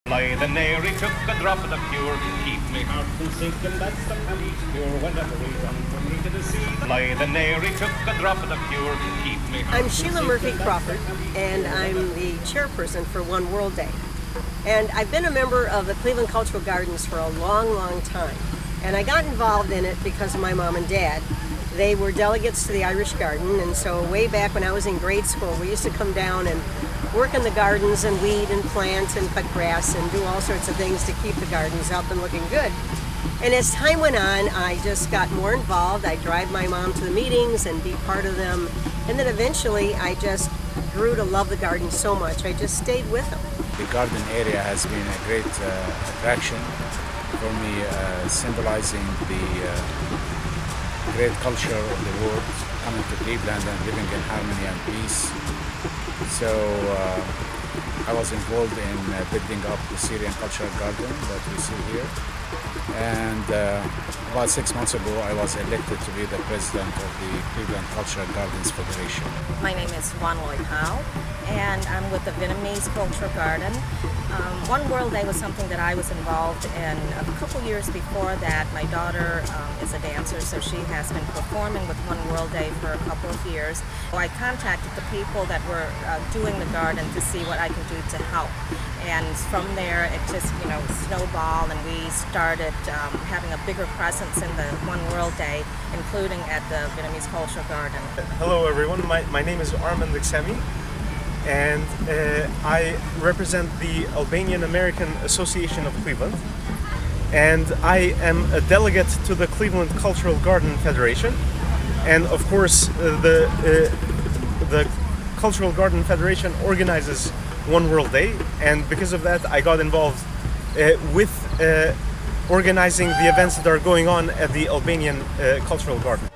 Lie the nary took a drop of the pure, keep me heart from sinking, that's the penny's pure, whenever we run from me to the sea. Lie the nary took a drop of the pure, keep me heart. I'm Sheila Crawford, and I'm the chairperson for One World Day. And I've been a member of the Cleveland Cultural Gardens for a long, long time. And I got involved in it because of my mom and dad. They were delegates to the Irish Garden, and so way back when I was in grade school, we used to come down and work in the gardens and weed and plant and cut grass and do all sorts of things to keep the gardens up and looking good. And as time went on, I just got more involved. I drive my mom to the meetings and be part of them. And then eventually I just grew to love the garden so much, I just stayed with them. The garden area has been a great attraction for me, symbolizing the great culture of the world, coming to Cleveland and living in harmony and peace. So I was involved in building up the Syrian cultural garden that we see here. And about 6 months ago, I was elected to be the president of the Cleveland Cultural Gardens Federation. My name is Loi-Powell, and I'm with the Vietnamese Cultural Garden. One World Day was something that I was involved in a couple years before that. My daughter is a dancer, so she has been performing with One World Day for a couple of years. So I contacted the people that were doing the garden to see what I could do to help. And from there, it just, snowballed, and we started having a bigger presence in the One World Day, including at the Vietnamese Cultural Garden. Hello, everyone. My name is Armend, Axhemi, and I represent the Albanian American Association of Cleveland. And I am a delegate to the Cleveland Cultural Garden Federation. And of course, the Cultural Garden Federation organizes One World Day, and because of that I got involved with organizing the events that are going on at the Albanian Cultural Garden.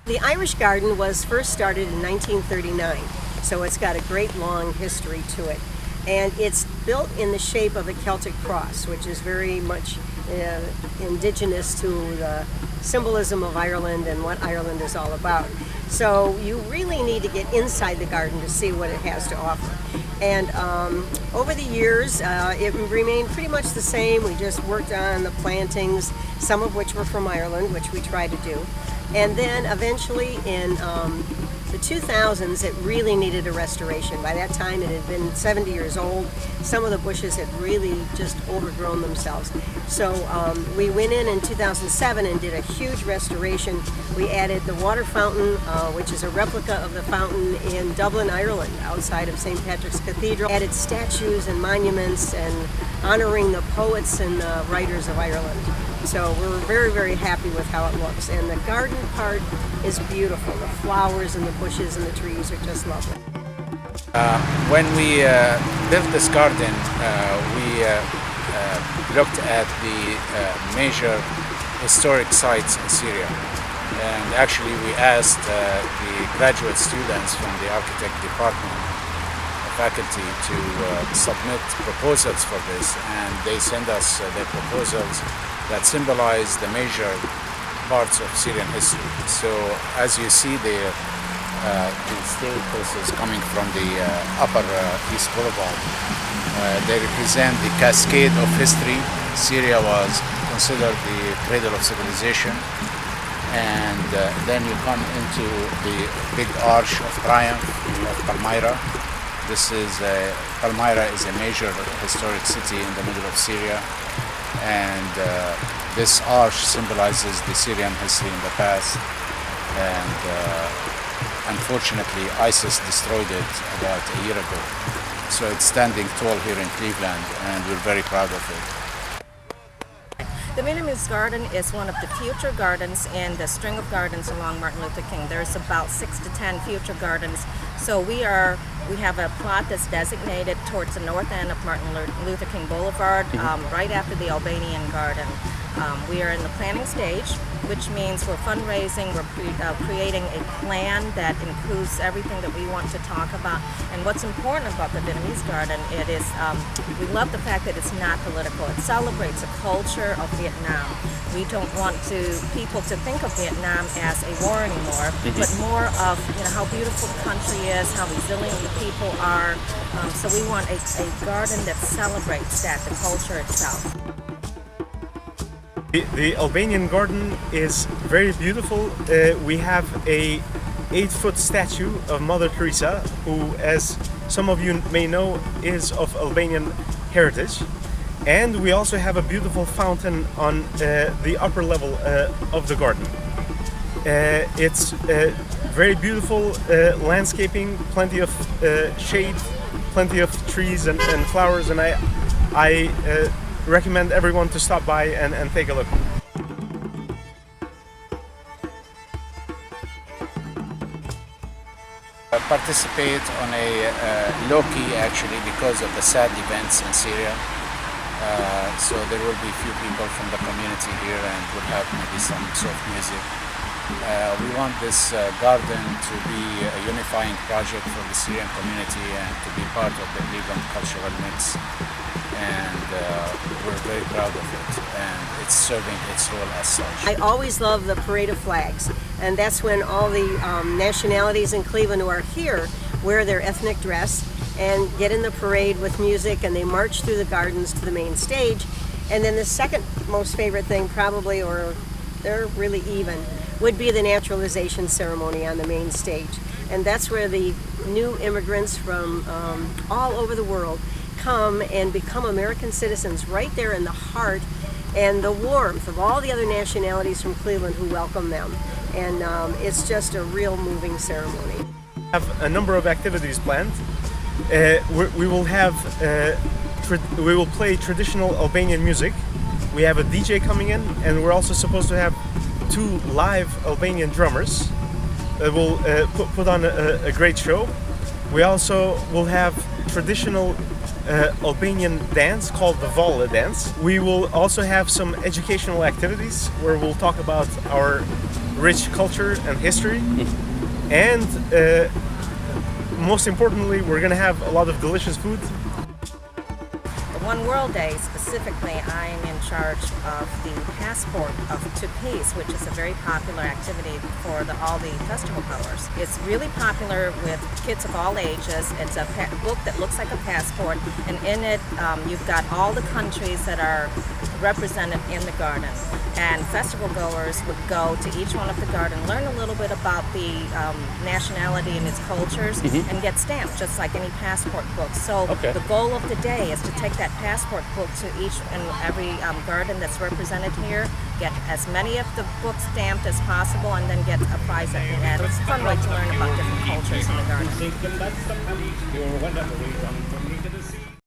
The Irish Garden was first started in 1939, so it's got a great long history to it. And it's built in the shape of a Celtic cross, which is very much indigenous to the symbolism of Ireland and what Ireland is all about. So you really need to get inside the garden to see what it has to offer. And over the years, it remained pretty much the same. We just worked on the plantings, some of which were from Ireland, which we try to do. And then eventually in the 2000s, it really needed a restoration. By that time, it had been 70 years old. Some of the bushes had really just overgrown themselves. So we went in 2007 and did a huge restoration. We added the water fountain, which is a replica of the fountain in Dublin, Ireland, outside of St. Patrick's Cathedral. Added statues and monuments and honoring the poets and the writers of Ireland. So we're very, very happy with how it looks. And the garden part is beautiful. The flowers and the bushes and the trees are just lovely. When we built this garden, we looked at the major historic sites in Syria. And actually we asked the graduate students from the architect department, the faculty, to submit proposals for this. And they sent us their proposals that symbolize the major parts of Syrian history. So as you see there, the staircases coming from the upper East Boulevard, they represent the cascade of history. Syria was considered the cradle of civilization. And then you come into the big arch of triumph of Palmyra. Palmyra is a major historic city in the middle of Syria. And this arch symbolizes the Syrian history in the past, and unfortunately ISIS destroyed it about a year ago. So it's standing tall here in Cleveland, and we're very proud of it. The Vietnamese Garden is one of the future gardens in the string of gardens along Martin Luther King. There's about 6 to 10 future gardens. So we have a plot that's designated towards the north end of Martin Luther King Boulevard, right after the Albanian Garden. We are in the planning stage, which means we're fundraising, we're creating a plan that includes everything that we want to talk about. And what's important about the Vietnamese garden, it is, we love the fact that it's not political. It celebrates a culture of Vietnam. We don't want people to think of Vietnam as a war anymore, but more of how beautiful the country is, how resilient the people are. So we want a garden that celebrates that, the culture itself. The Albanian garden is very beautiful. We have a 8-foot statue of Mother Teresa, who, as some of you may know, is of Albanian heritage. And we also have a beautiful fountain on the upper level of the garden. It's very beautiful landscaping, plenty of shade, plenty of trees and flowers, and I recommend everyone to stop by and take a look. I participate on a low-key actually because of the sad events in Syria. So there will be few people from the community here and we'll have maybe some soft music. We want this garden to be a unifying project for the Syrian community and to be part of the Cleveland cultural mix. And we're very proud of it, and it's serving its role as such. I always love the parade of flags, and that's when all the nationalities in Cleveland who are here wear their ethnic dress and get in the parade with music, and they march through the gardens to the main stage. And then the second most favorite thing probably, or they're really even, would be the naturalization ceremony on the main stage. And that's where the new immigrants from all over the world come and become American citizens right there in the heart and the warmth of all the other nationalities from Cleveland who welcome them. And it's just a real moving ceremony. We have a number of activities planned. We will play traditional Albanian music. We have a DJ coming in, and we're also supposed to have 2 live Albanian drummers that will put on a great show. We also will have traditional Albanian dance called the Wael dance. We will also have some educational activities where we'll talk about our rich culture and history. And most importantly, we're going to have a lot of delicious food. The One World Day specifically, I am in charge of the passport to peace, which is a very popular activity for all the festival goers. It's really popular with kids of all ages. It's a book that looks like a passport, and in it you've got all the countries that are represented in the garden. And festival goers would go to each one of the garden, learn a little bit about the nationality and its cultures, and get stamped just like any passport book. So the goal of the day is to take that passport book to each and every garden that's represented here, get as many of the books stamped as possible, and then get a prize at the end. It's a fun way to learn about different cultures in the garden.